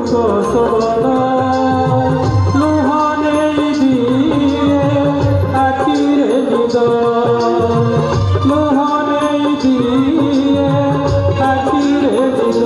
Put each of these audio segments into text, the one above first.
শবদ লুহনে দিয়ে আখিরে নিদ লুহনে দিয়ে আখিরে নিদ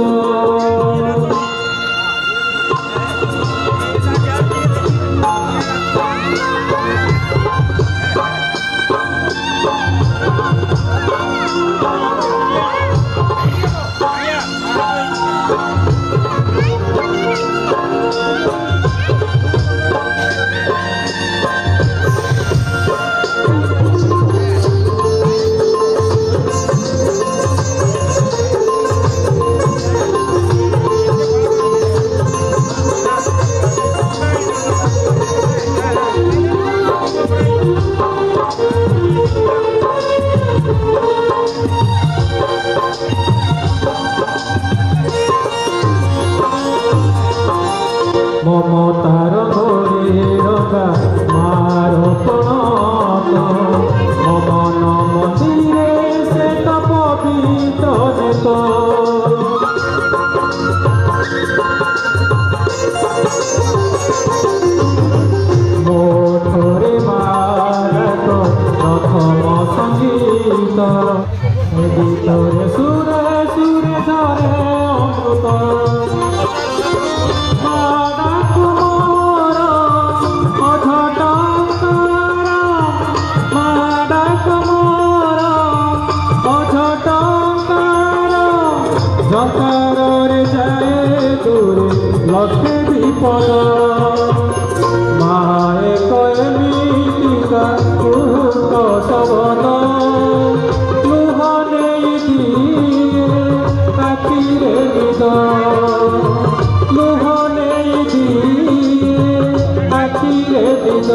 মমতার ধরে রখা মার প্রণত মমন মন্দিরে সে তো পবিত্র নেত মোঠরে মারত প্রথম সঙ্গীত ভিতরে সুরে সুরে ধরে অমৃত জকারে যায় দূরে লক্ষ্যে বিপদ মায়ে কয়ে মিটিকা কুহুক শবদ লুহনে দিয়ে আখিরে নিদ লুহনে দিয়ে আখিরে নিদ